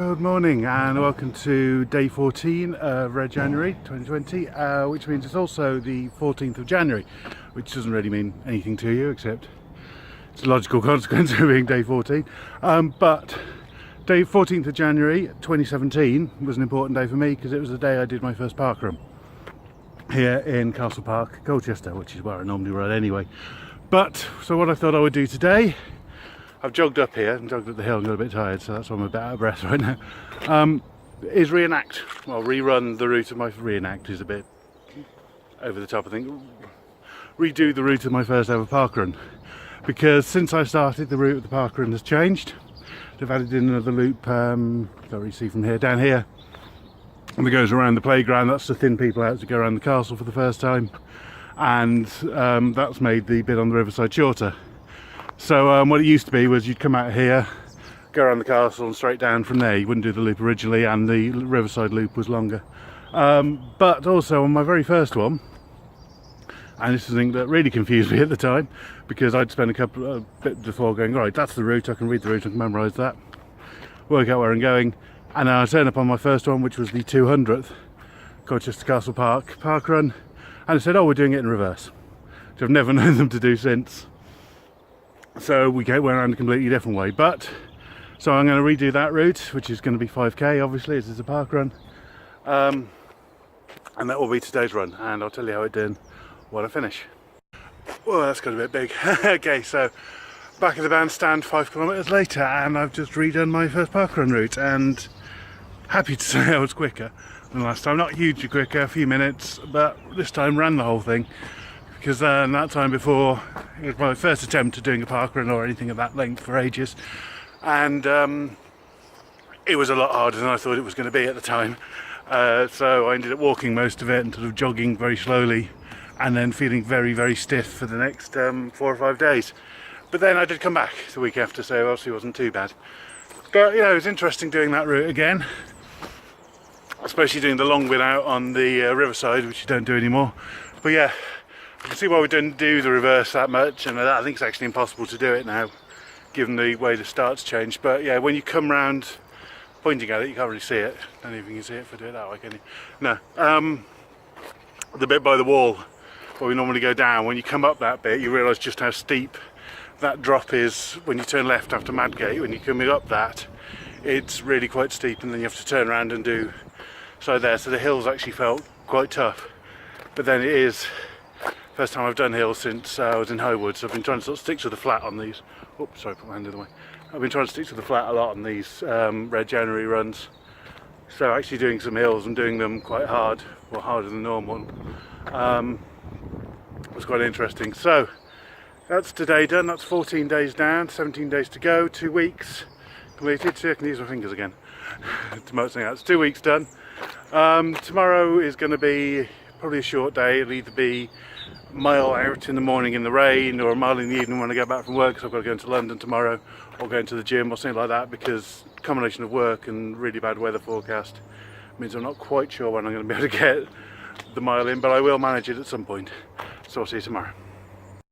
Good morning and welcome to day 14 of Red January 2020, which means it's also the 14th of January, which doesn't really mean anything to you except it's a logical consequence of being day 14. But day 14th of January 2017 was an important day for me because it was the day I did my first parkrun here in Castle Park, Colchester, which is where I normally run anyway. So what I thought I would do today, I've jogged up here and jogged up the hill and got a bit tired, so that's why I'm a bit out of breath right now, is rerun the route of my, reenact is a bit over the top I think, redo the route of my first ever parkrun, because since I started the route of the parkrun has changed. They've added in another loop, can't really see from here, down here, and it goes around the playground. That's to thin people out to go around the castle for the first time, and that's made the bit on the riverside shorter. So what it used to be was you'd come out here, go around the castle and straight down from there. You wouldn't do the loop originally, and the riverside loop was longer. But also on my very first one, and this is something that really confused me at the time, because I'd spent a bit before going, right, that's the route, I can read the route, I can memorise that, work out where I'm going, and then I turn up on my first one, which was the 200th Colchester Castle Park parkrun, and I said, oh, we're doing it in reverse, which I've never known them to do since. So we went around a completely different way, so I'm going to redo that route, which is going to be 5k obviously, as it's a park run, and that will be today's run, and I'll tell you how it did when I finish. Well, that's got a bit big. Okay, so back at the bandstand 5 kilometres later, and I've just redone my first park run route, and happy to say I was quicker than last time. Not hugely quicker, a few minutes, but this time ran the whole thing. Because that time before, it was my first attempt at doing a parkrun or anything of that length for ages, and it was a lot harder than I thought it was going to be at the time. So I ended up walking most of it and sort of jogging very slowly, and then feeling very, very stiff for the next 4 or 5 days. But then I did come back the week after, so obviously it wasn't too bad. But you know, it was interesting doing that route again, especially doing the long bit out on the riverside, which you don't do anymore. But yeah, you can see why we didn't do the reverse that much, and I think it's actually impossible to do it now, given the way the start's changed. But yeah, when you come round pointing at it, you can't really see it. I don't know if you can see it if I do it that way, can you? No. The bit by the wall where we normally go down, when you come up that bit, you realise just how steep that drop is when you turn left after Madgate. When you're coming up that, it's really quite steep, and then you have to turn around and do so there. So the hills actually felt quite tough. But then it is first time I've done hills since I was in Highwood, so I've been trying to sort of stick to the flat on these. Oops, sorry, put my hand in the way. I've been trying to stick to the flat a lot on these Red January runs. So actually doing some hills and doing them quite hard, or harder than normal, was quite interesting. So that's today done. That's 14 days down, 17 days to go, 2 weeks completed. See, I can use my fingers again to mark something out. It's 2 weeks done. Tomorrow is going to be probably a short day. It'll either be a mile out in the morning in the rain, or a mile in the evening when I get back from work, because I've got to go into London tomorrow, or go into the gym or something like that, because combination of work and really bad weather forecast means I'm not quite sure when I'm going to be able to get the mile in, but I will manage it at some point. So I'll see you tomorrow.